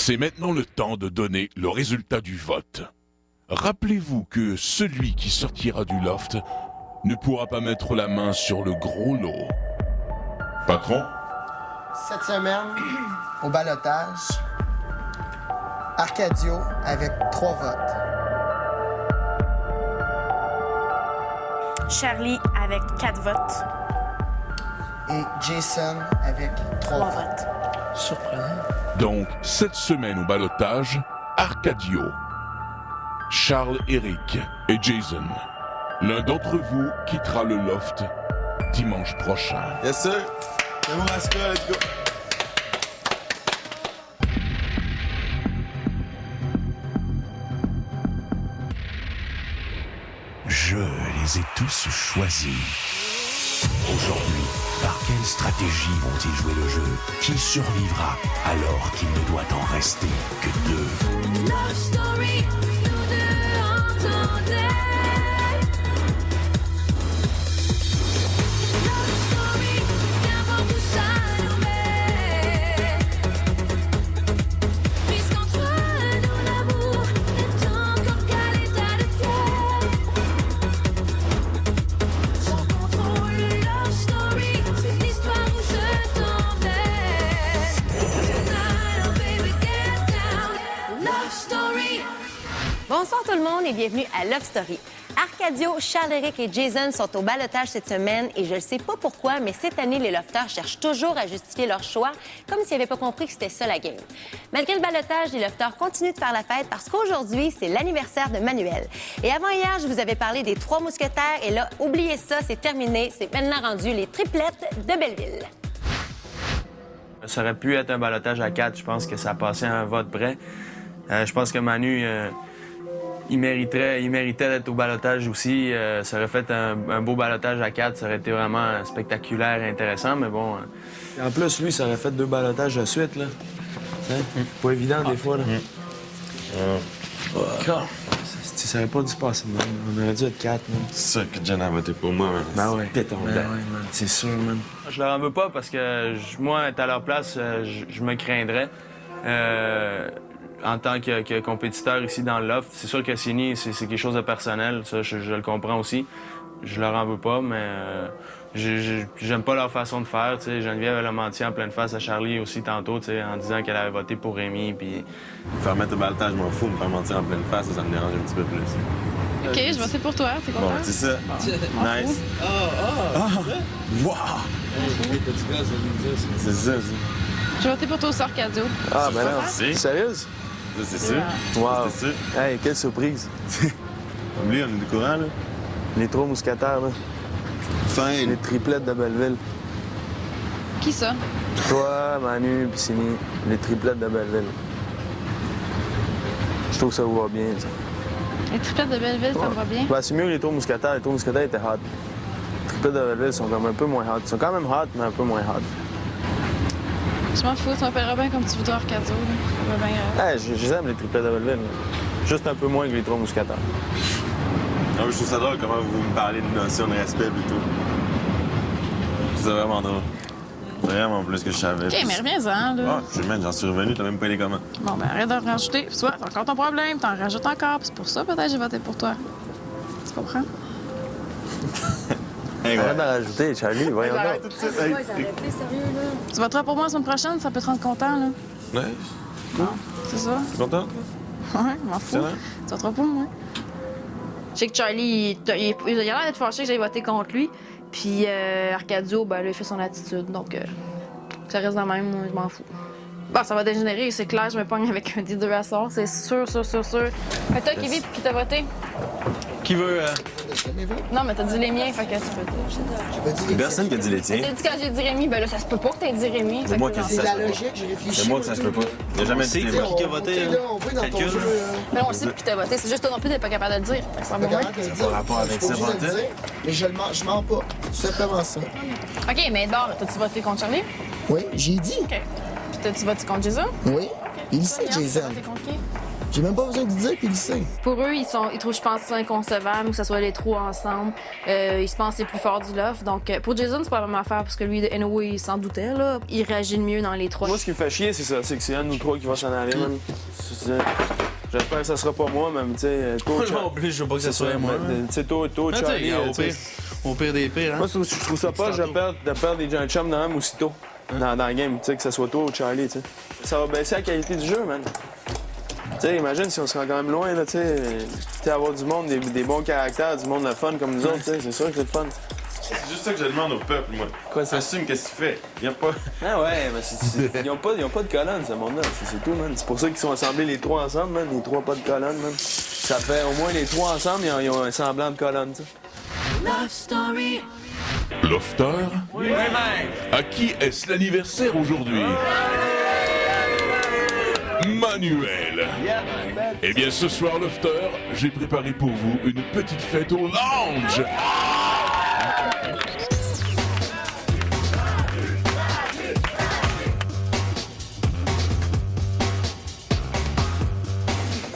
C'est maintenant le temps de donner le résultat du vote. Rappelez-vous que celui qui sortira du loft ne pourra pas mettre la main sur le gros lot. Patron? Cette semaine, au ballottage, Arcadio avec 3 votes. Charlie avec 4 votes. Et Jason avec 3 votes. Surprenant. Donc, cette semaine au ballottage, Arcadio, Charles-Éric et Jason. L'un d'entre vous quittera le loft dimanche prochain. Yes, sir. C'est bon, let's go, let's go. Je les ai tous choisis. Aujourd'hui, par quelle stratégie vont-ils jouer le jeu? Qui survivra alors qu'il ne doit en rester que 2? Love story, nous deux entendez. Love story, viens voir où ça nous met. Puisqu'entre nous l'amour est encore qu'à l'état de fièvre. Sans contrôle, love story, c'est l'histoire où je t'emmène. Tonight, oh baby, get down. Love story. Bonsoir tout le monde et bienvenue à Love Story. Arcadio, Charles-Éric et Jason sont au ballottage cette semaine et je ne sais pas pourquoi, mais cette année, les lofters cherchent toujours à justifier leur choix, comme s'ils n'avaient pas compris que c'était ça la game. Malgré le ballottage, les lofters continuent de faire la fête parce qu'aujourd'hui, c'est l'anniversaire de Manuel. Et avant hier, je vous avais parlé des 3 mousquetaires et là, oubliez ça, c'est terminé. C'est maintenant rendu les triplettes de Belleville. Ça aurait pu être un ballottage à 4. Je pense que ça a passé à un vote près. Je pense que Manu, il méritait d'être au ballottage aussi. Ça aurait fait un beau ballottage à 4. Ça aurait été vraiment spectaculaire et intéressant, mais bon. En plus, lui, ça aurait fait 2 ballotages de suite, là. Pas évident, des fois, là. Ça aurait pas dû se passer, man. On aurait dû être 4, man. C'est ça que Jen a voté pour moi, man. Ben ouais. Péton, Ben ouais, man. C'est sûr, man. Je leur en veux pas parce que moi, être à leur place, je me craindrais. En tant que compétiteur ici dans le loft, c'est sûr que Sini, c'est quelque chose de personnel. Ça, je le comprends aussi. Je leur en veux pas, mais j'aime pas leur façon de faire. T'sais. Geneviève, elle a menti en pleine face à Charlie aussi tantôt, t'sais, en disant qu'elle avait voté pour Rémi. Puis... Me faire mettre au ballottage, je m'en fous. Me faire mentir en pleine face, ça me dérange un petit peu plus. OK, je votais pour toi. T'es content? Bon, c'est ça. Nice. Wow! C'est ça, ça. Je vais voter pour toi au sort cadeau. Ah, ben non. C'est Sérieuse? Ça, c'est sûr. Wow. C'est sûr. Hey, quelle surprise. Comme lui, on est au courant, là. Les 3 mousquetaires, là. Fine. Les triplettes de Belleville. Qui ça? Toi, Manu, puis Sini. Les triplettes de Belleville. Je trouve que ça vous va bien, ça. Les triplettes de Belleville, ça me va bien. Ben, c'est mieux que les 3 mousquetaires. Les 3 mousquetaires étaient hot. Les triplettes de Belleville sont comme un peu moins hot. Ils sont quand même hot, mais un peu moins hot. Je m'en fous, tu m'appelleras bien comme tu voudras Arcadio. Ça va bien grave. Hey, je les aime, les triplettes de Belleville. Juste un peu moins que les 3 mousquetaires. Ah, je trouve ça drôle comment vous me parlez de notion de respect et tout. Je trouve ça vraiment drôle. Vraiment plus que je savais. OK, mais reviens-en, là. Ah, je suis j'en suis revenu, t'as même pas aidé comment. Bon, ben arrête d'en rajouter. Puis toi, c'est encore ton problème. T'en rajoutes encore. Puis c'est pour ça, peut-être, j'ai voté pour toi. Tu comprends? Hey, Arrête d'en rajouter, Charlie. Voyons arrête donc. tout de suite. Hey, Tu voteras pour moi la semaine prochaine, ça peut te rendre content, là. Nice. C'est ça? T'es content? Ouais, je m'en fous. C'est vrai? Tu voteras pour moi. Je sais que Charlie, il a l'air d'être fâché que j'aille voter contre lui. Puis Arcadio, ben là, il fait son attitude. Donc, ça reste dans le même, moi, je m'en fous. Bon, ça va dégénérer, c'est clair, je me pogne avec un des deux à soir, c'est sûr. Fait toi, Kevin, qui t'a voté? Qui veut... Non, mais t'as dit les miens, fait que tu peux. J'ai pas dit les Personne qui a dit les tiens. T'as dit quand j'ai dit Rémi, ben là, ça se peut pas que t'aies dit Rémi. C'est moi qui ai dit C'est ça. la logique, j'ai réfléchi. C'est moi que ça se peut pas. Il a jamais dit les qui a voté, là, on voit dans ton Calcul. jeu. Mais on le sait plus qui t'a voté, c'est juste toi non plus, t'es pas capable de le dire. Fait que ça va Pas moins. capable de le pas dire. rapport avec Je suis ça, obligé de le Martin. dire, mais je mens pas. C'est tout simplement ça. OK, mais d'abord, t'as-tu voté contre Charlie? Oui, j'ai dit. OK. Puis t'as-tu voté contre Jason? Oui. Il sait, Yann, t'as Jason. voté contre qui? J'ai même pas besoin de dire, puis il le sait. Pour eux, ils trouvent, je pense, ça inconcevable que ce soit les trois ensemble. Ils se pensent les plus forts du loft. Donc, pour Jason, c'est pas vraiment affaire parce que lui, anyway, il s'en doutait, là. Il réagit le mieux dans les trois. Moi, ce qui me fait chier, c'est ça. C'est que c'est un de nous trois qui va s'en aller, man. J'espère que ça sera pas moi, même, tu sais. Moi non plus, je veux pas que ça soit moi. Tu sais, toi, Mais tu sais, Charlie. au pire des pires, hein. Moi, je trouve ça pas de perdre des jeunes chums dans même aussitôt. Dans la game, tu sais, que ce soit toi ou Charlie, tu sais. Ça va baisser la qualité du jeu, man. Tu sais, imagine si on se rend quand même loin, là, tu sais. Avoir du monde, des bons caractères, du monde de fun comme nous autres, tu sais. C'est sûr que c'est le fun. C'est juste ça que je demande au peuple, moi. Quoi, ça? Assume qu'est-ce que tu fais. Viens pas. Ah ouais, mais ils ont pas de colonne, ce monde-là. C'est tout, man. C'est pour ça qu'ils sont assemblés les trois ensemble, man. Les trois pas de colonne, man. Ça fait au moins les trois ensemble, ils ont un semblant de colonne, tu sais. Love Story. Lofter? Oui, à qui est-ce l'anniversaire aujourd'hui? Manuel. Eh bien, ce soir, Lofter, j'ai préparé pour vous une petite fête au lounge.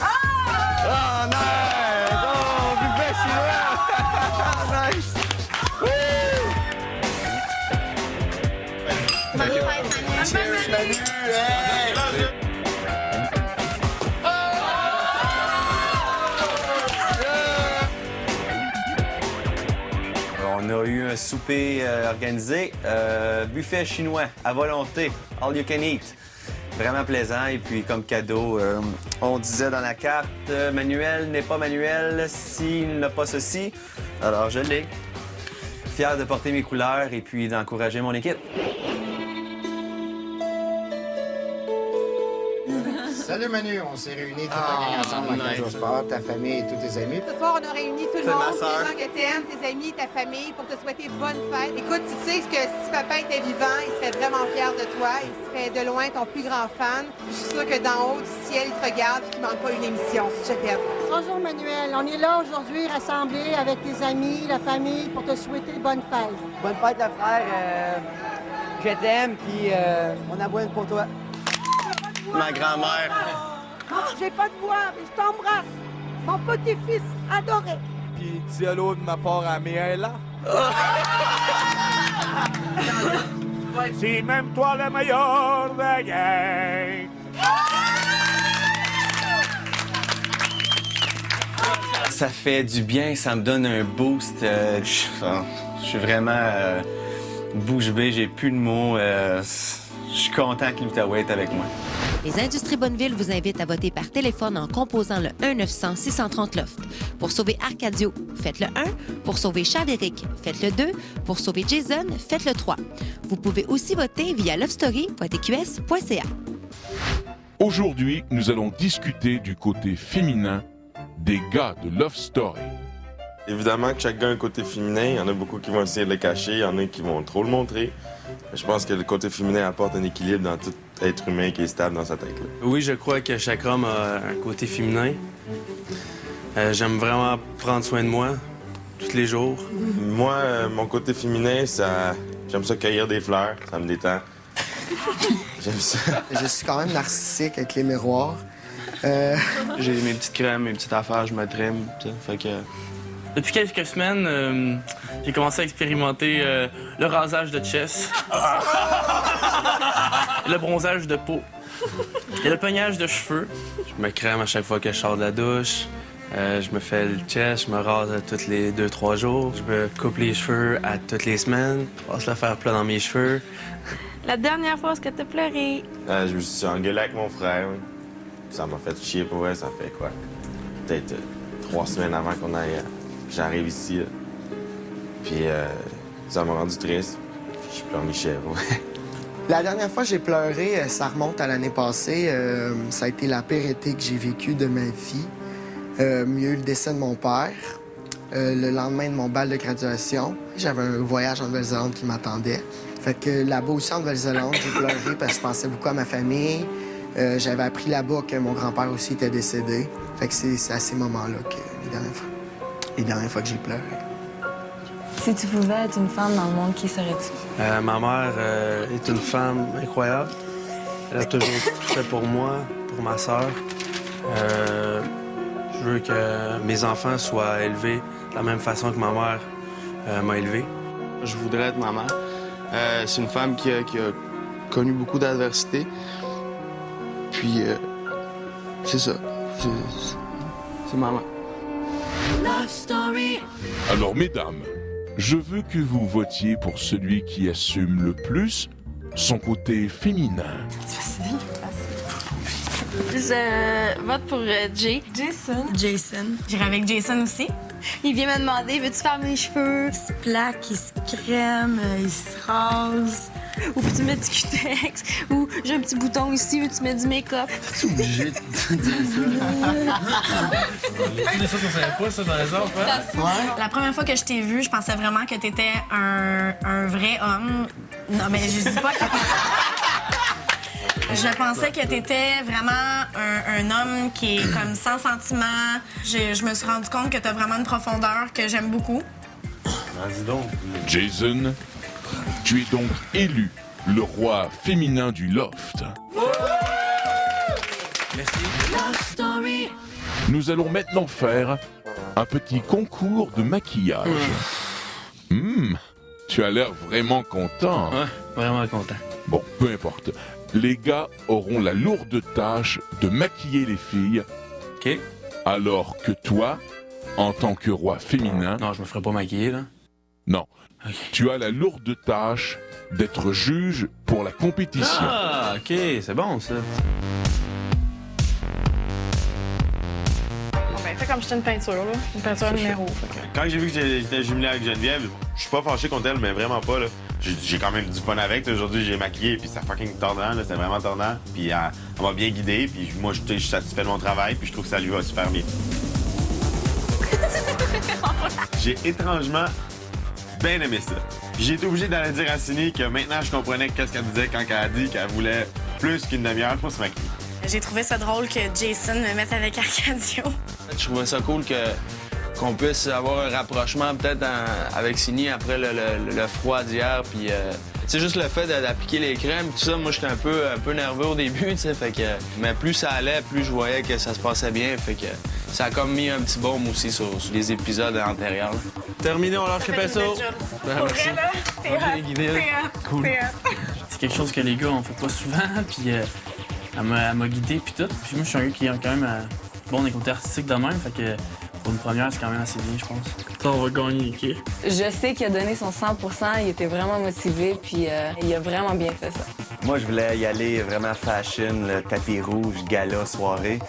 Oh, nice! Oh, buffet chinois! Nice! Cheers, Manu! Hey! On a eu un souper organisé, buffet chinois à volonté, all you can eat. Vraiment plaisant. Et puis, comme cadeau, on disait dans la carte, Manuel n'est pas Manuel s'il n'a pas ceci. Alors, je l'ai. Fier de porter mes couleurs et puis d'encourager mon équipe. Salut Manu, on s'est réunis toute la gang ensemble avec Joe Sport, ta famille et tous tes amis. Ce soir, on a réuni tout le C'est ma monde, sœur. les gens que t'aimes, tes amis, ta famille, pour te souhaiter bonne fête. Écoute, tu sais que si papa était vivant, il serait vraiment fier de toi. Il serait de loin ton plus grand fan. Je suis sûre que d'en haut du ciel, il te regarde et qu'il ne manque pas une émission. Je t'aime. Bonjour Manuel, on est là aujourd'hui rassemblés avec tes amis, la famille, pour te souhaiter bonne fête. Bonne fête, le frère. Je t'aime, puis on aboie pour toi. Ma grand-mère. J'ai pas de voix, mais je t'embrasse. Mon petit-fils adoré. Puis dis allô de ma part à Miaela. C'est même toi le meilleur de la gang. Ça fait du bien, ça me donne un boost. Je suis vraiment bouche bée, j'ai plus de mots. Je suis content que l'Outaouais est avec moi. Les Industries Bonneville vous invitent à voter par téléphone en composant le 1-900-630-LOFT. Pour sauver Arcadio, faites le 1. Pour sauver Charles-Éric, faites le 2. Pour sauver Jason, faites le 3. Vous pouvez aussi voter via lovestory.tqs.ca. Aujourd'hui, nous allons discuter du côté féminin des gars de Love Story. Évidemment que chaque gars a un côté féminin. Il y en a beaucoup qui vont essayer de le cacher. Il y en a qui vont trop le montrer. Je pense que le côté féminin apporte un équilibre dans tout être humain qui est stable dans sa tête. Là. Oui, je crois que chaque homme a un côté féminin. J'aime vraiment prendre soin de moi tous les jours. Moi, mon côté féminin, j'aime ça cueillir des fleurs. Ça me détend. J'aime ça. Je suis quand même narcissique avec les miroirs. J'ai mes petites crèmes, mes petites affaires, je me trime, tu sais, fait que... Depuis quelques semaines, j'ai commencé à expérimenter le rasage de chest, le bronzage de peau et le peignage de cheveux. Je me crème à chaque fois que je sors de la douche. Je me fais le chest, je me rase tous les 2-3 jours. Je me coupe les cheveux à toutes les semaines. Je passe le fer plat dans mes cheveux. La dernière fois, est-ce que t'as pleuré? Je me suis engueulé avec mon frère. Oui. Ça m'a fait chier pour vrai. Ça fait quoi? Peut-être 3 semaines avant qu'on aille... J'arrive ici, là. Puis ça m'a rendu triste. Puis je pleurnichais, ouais. La dernière fois que j'ai pleuré, ça remonte à l'année passée. Ça a été la pire été que j'ai vécu de ma vie. Mieux le décès de mon père. Le lendemain de mon bal de graduation, j'avais un voyage en Nouvelle-Zélande qui m'attendait. Fait que là-bas aussi en Nouvelle-Zélande, j'ai pleuré parce que je pensais beaucoup à ma famille. J'avais appris là-bas que mon grand-père aussi était décédé. Fait que c'est à ces moments-là que les dernières fois que j'ai pleuré. Si tu pouvais être une femme dans le monde, qui serais-tu? Ma mère est une femme incroyable. Elle a toujours tout fait pour moi, pour ma sœur. Je veux que mes enfants soient élevés de la même façon que ma mère m'a élevé. Je voudrais être ma mère. C'est une femme qui a connu beaucoup d'adversité. Puis, c'est ça. C'est ma mère. Love Story. Alors, mesdames, je veux que vous votiez pour celui qui assume le plus son côté féminin. Je vote pour Jay. Jason. J'irai avec Jason aussi. Il vient me demander, veux-tu faire mes cheveux? Il se plaque, il se crème, il se rase. Ou peux-tu mettre du cutex? Ou j'ai un petit bouton ici, veux-tu mettre du make-up? T'es obligé de dire ça. Des choses qu'on savait pas, ça, dans les arbres, hein? La première fois que je t'ai vu, je pensais vraiment que t'étais un vrai homme. Non, mais je dis pas que... Je pensais que t'étais vraiment un homme qui est comme sans sentiment. Je me suis rendu compte que t'as vraiment une profondeur que j'aime beaucoup. Vas-y donc. Jason, tu es donc élu le roi féminin du loft. Merci. Love Story. Nous allons maintenant faire un petit concours de maquillage. Tu as l'air vraiment content. Ouais, vraiment content. Bon, peu importe. Les gars auront la lourde tâche de maquiller les filles. OK. Alors que toi, en tant que roi féminin... Non, je me ferai pas maquiller, là. Non. OK. Tu as la lourde tâche d'être juge pour la compétition. Ah, OK, c'est bon, ça. Bon, ben, fais comme j'étais une peinture, là. Une peinture numéro. Quand j'ai vu que j'étais jumelé avec Geneviève, je suis pas fâché contre elle, mais vraiment pas, là. J'ai quand même du fun avec. Aujourd'hui, j'ai maquillé, puis c'était fucking tordant, là. C'était vraiment tordant. Puis elle m'a bien guidé, puis moi, je suis satisfait de mon travail, puis je trouve que ça lui va super bien. J'ai étrangement bien aimé ça. Puis j'ai été obligé d'aller dire à Cindy que maintenant, je comprenais qu'est-ce qu'elle disait quand elle a dit qu'elle voulait plus qu'une demi-heure pour se maquiller. J'ai trouvé ça drôle que Jason me mette avec Arcadio. Je trouvais ça cool qu'on puisse avoir un rapprochement peut-être avec Cindy après le froid d'hier. Puis, c'est juste le fait d'appliquer les crèmes, tout ça, moi, j'étais un peu nerveux au début, tu sais, fait que... Mais plus ça allait, plus je voyais que ça se passait bien, fait que ça a comme mis un petit baume aussi sur les épisodes antérieurs. Là. Terminé, on lâche les pinceaux. Merci. Bien guidé, là. Cool. C'est quelque chose que les gars, on fait pas souvent, puis elle m'a guidé, puis tout. Puis moi, je suis un gars qui est quand même bon des côtés artistiques de même, fait que pour une première, c'est quand même assez bien, je pense. Ça, on va gagner, OK? Je sais qu'il a donné son 100 %, il était vraiment motivé, puis il a vraiment bien fait ça. Moi, je voulais y aller vraiment fashion, le tapis rouge, gala, soirée.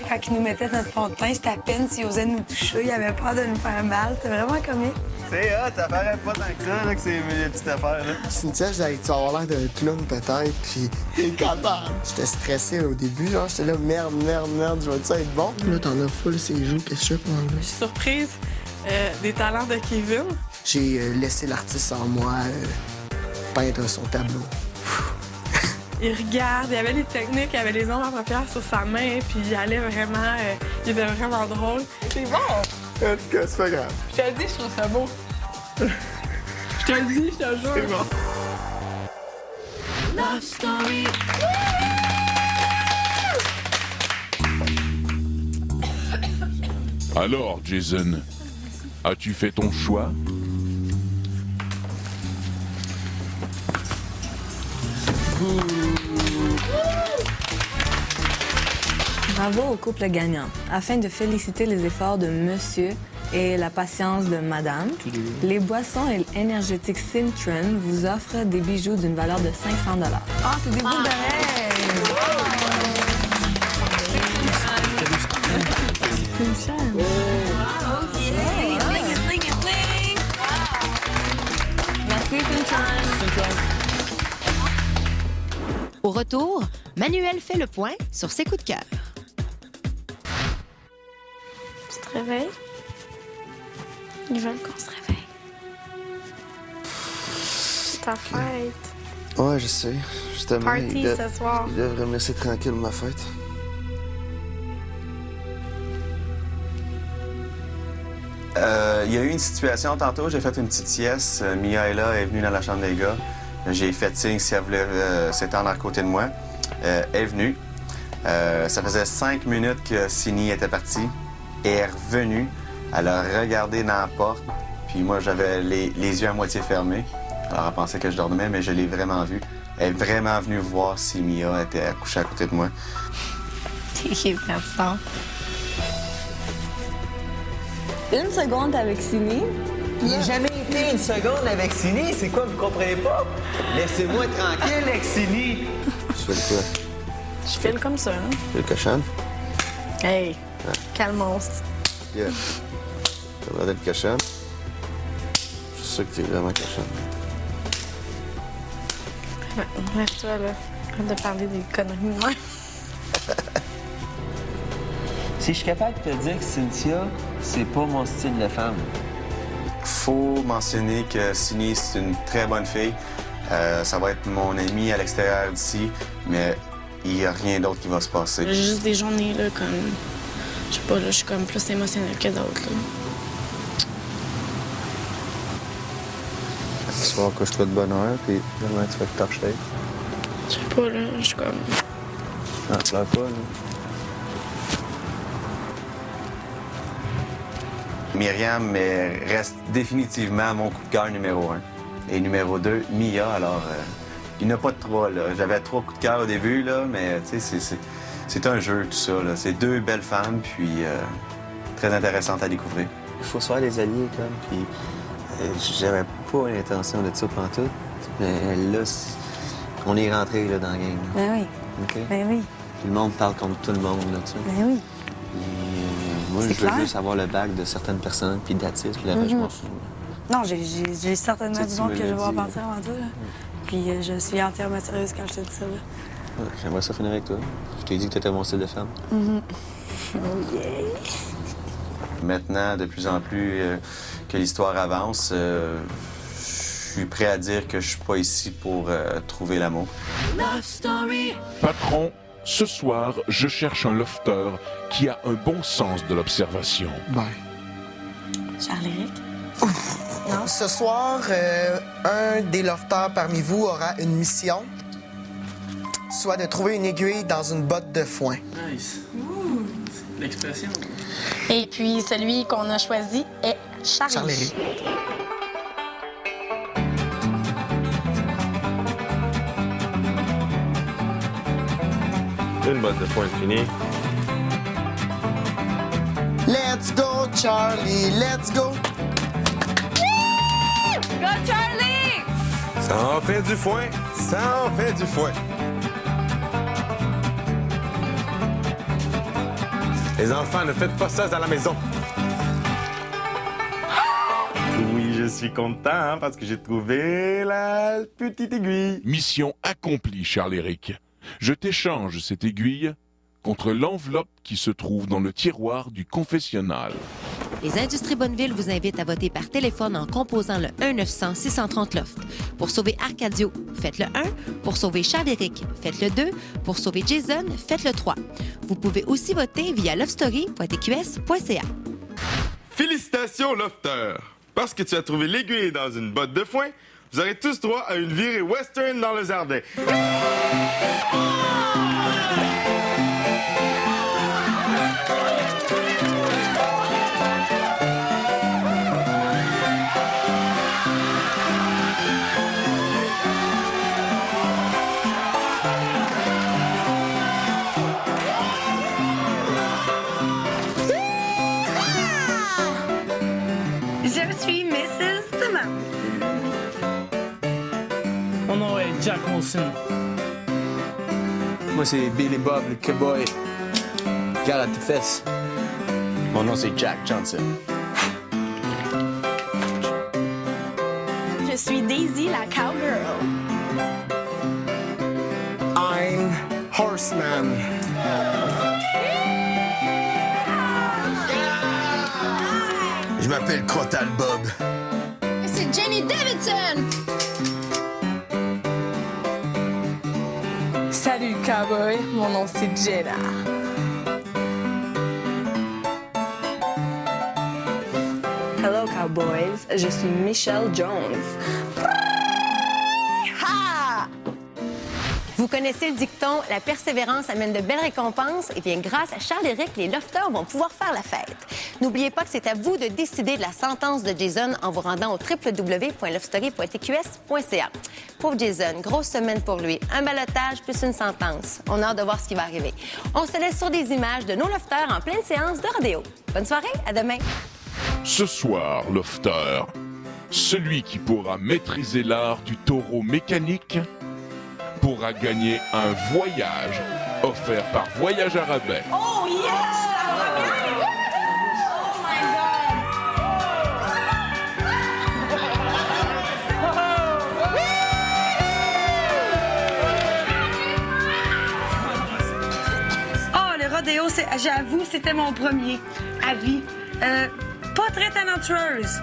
Quand il nous mettait notre fond de teint, c'était à peine s'il osait nous toucher, il avait peur de nous faire mal, c'était vraiment comique. C'est hot, ça paraît pas tant que ça, là, que c'est mes petites affaires, là. Cynthia, je disais, tu vas avoir l'air d'un clown peut-être, puis t'es capable. J'étais stressé au début, genre, j'étais là, merde, je vais-tu être bon? Là, t'en as full ses joues, qu'est-ce que je fais pour enlever? Surprise des talents de Kevin. J'ai laissé l'artiste en moi peindre son tableau. Il regarde, il avait les techniques, il avait les ombres à paupières sur sa main, puis il allait vraiment... il était vraiment drôle. C'est bon! En tout cas, c'est pas grave. Je te le dis, je trouve ça beau. Je te le dis, je te jure. C'est bon. Love Story. Alors, Jason, as-tu fait ton choix? Bravo au couple gagnant. Afin de féliciter les efforts de monsieur et la patience de madame, les boissons énergétiques Cintron vous offrent des bijoux d'une valeur de 500 $. Ah, c'est des boucles d'oreilles! C'est une chaîne. Merci, Cintron. Au retour, Manuel fait le point sur ses coups de cœur. Tu te réveilles? Ils veulent qu'on se réveille. C'est ta fête. Ouais, je sais. Justement, Party ce soir. ils devraient me laisser tranquille ma fête. Il y a eu une situation tantôt, j'ai fait une petite sieste. Mia est là, elle est venue dans la chambre des gars. J'ai fait signe si elle voulait s'étendre à côté de moi. Elle est venue. Ça faisait 5 minutes que Cindy était partie. Elle est revenue, elle a regardé dans la porte, puis moi, j'avais les yeux à moitié fermés. Alors, elle pensait que je dormais, mais je l'ai vraiment vue. Elle est vraiment venue voir si Mia était accouchée à côté de moi. J'ai peur. Une seconde avec Cindy. J'ai jamais été une seconde avec Cindy. C'est quoi, vous comprenez pas? Laissez-moi tranquille avec Cindy. Tu fais quoi? Je file comme ça, hein? Tu le cochonne? Hey, calmos. Yeah. T'as l'air d'être cochonne? Je suis sûr que t'es vraiment cochonne. Lève-toi, là. Arrête de parler des conneries de moi. Si je suis capable de te dire que Cynthia, c'est pas mon style de femme. Faut mentionner que Cindy, c'est une très bonne fille. Ça va être mon amie à l'extérieur d'ici, mais il n'y a rien d'autre qui va se passer. J'ai juste des journées, là, comme... Je sais pas, là, je suis comme plus émotionnelle que d'autres, là. Ce soir, couche-toi de bonne heure, puis demain, tu fais le top shape. Je sais pas, là, je suis comme... Non, pleure pas, là. Myriam reste définitivement mon coup de cœur numéro 1. Et numéro 2, Mia. Alors, il n'y en a pas de 3, là. J'avais 3 coups de cœur au début, là, mais tu sais, c'est un jeu, tout ça, là. C'est 2 belles femmes, puis très intéressantes à découvrir. Il faut se faire des alliés, comme, puis j'avais pas l'intention de ça pantoute, mais là, on est rentré là, dans la game. Là. Ben oui. OK? Ben oui. Puis le monde parle contre tout le monde, là, tu sais. Ben oui. Moi, C'est je veux clair. juste avoir le bac de certaines personnes, puis d'attitude, puis le reste, je m'en fous. Non, j'ai certainement Tu du sais, monde tu que me je l'as vais dit, partir avant toi. Là. Puis je suis entièrement sérieuse quand je te dis ça. Là. Ouais, j'aimerais ça finir avec toi. Je t'ai dit que t'étais mon style de femme. Oh yeah. Maintenant, de plus en plus que l'histoire avance, je suis prêt à dire que je suis pas ici pour trouver l'amour. Love Story. Patron, ce soir, je cherche un lofter qui a un bon sens de l'observation. Charles-Éric? Non. Ce soir, un des lofters parmi vous aura une mission, soit de trouver une aiguille dans une botte de foin. Nice. L'expression. Et puis, celui qu'on a choisi est Charlie. Charles-Éric. Une botte de foin finie. Let's go, Charlie, let's go! Go, Charlie! Ça en fait du foin! Ça en fait du foin! Les enfants, ne faites pas ça à la maison! Oui, je suis content hein, parce que j'ai trouvé la petite aiguille. Mission accomplie, Charles-Éric. Je t'échange cette aiguille contre l'enveloppe qui se trouve dans le tiroir du confessionnal. Les Industries Bonneville vous invitent à voter par téléphone en composant le 1-900-630-LOFT. Pour sauver Arcadio, faites le 1. Pour sauver Charles-Éric, faites le 2. Pour sauver Jason, faites le 3. Vous pouvez aussi voter via lovestory.tqs.ca. Félicitations, Lofter! Parce que tu as trouvé l'aiguille dans une botte de foin, vous aurez tous droit à une virée western dans le jardin. Je suis Mrs. Thomas. Mon nom est Jack Wilson. Moi, c'est Billy Bob, le cowboy. Garde à tes fesses. Mon nom, c'est Jack Johnson. Je suis Daisy, la cowgirl. I'm Horseman. Je m'appelle Crotal Bob. C'est Jenny Davidson. Salut, cowboy. Mon nom, c'est Jenna. Hello, cowboys. Je suis Michelle Jones. Ha! Vous connaissez le dicton « La persévérance amène de belles récompenses ». Eh bien, grâce à Charles-Éric, les lofters vont pouvoir faire la fête. N'oubliez pas que c'est à vous de décider de la sentence de Jason en vous rendant au www.lovestory.tqs.ca. Pauvre Jason, grosse semaine pour lui. Un ballottage plus une sentence. On a hâte de voir ce qui va arriver. On se laisse sur des images de nos lofters en pleine séance de rodéo. Bonne soirée, à demain. Ce soir, Lofter, celui qui pourra maîtriser l'art du taureau mécanique pourra gagner un voyage offert par Voyage à rabais. Oh yes! Oh, le rodéo, j'avoue, c'était mon premier à vie. Pas très talentueuse.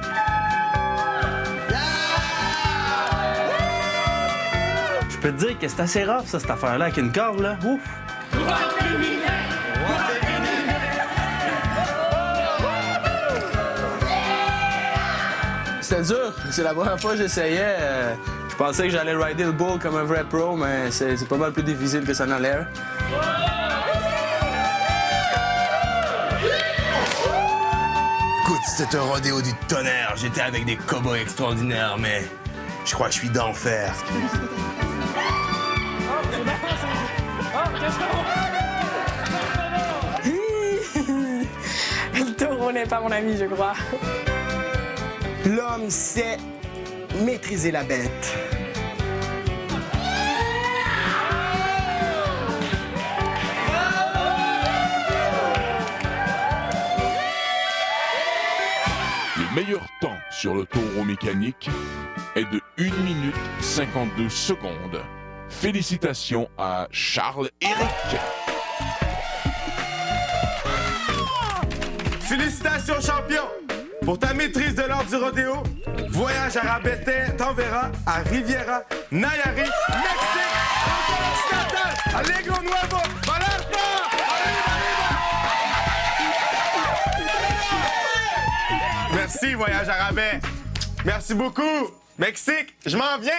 Je peux te dire que c'est assez rough, ça, cette affaire-là, avec une corde, là. Ouf! C'était dur. C'est la première fois que j'essayais. Je pensais que j'allais rider le bull comme un vrai pro, mais c'est pas mal plus difficile que ça n'a l'air. Écoute, c'est un rodéo du tonnerre. J'étais avec des cow-boys extraordinaires, mais je crois que je suis d'enfer. Le taureau n'est pas mon ami, je crois. L'homme sait maîtriser la bête. Le meilleur temps sur le taureau mécanique est de 1 minute 52 secondes. Félicitations à Charles-Éric. Félicitations, champion! Pour ta maîtrise de l'art du rodéo, Voyage à rabais t'enverra à Riviera, Nayarit, Mexique, Allegro Nuevo, Vallarta! Merci, Voyage à rabais. Merci beaucoup. Mexique, je m'en viens.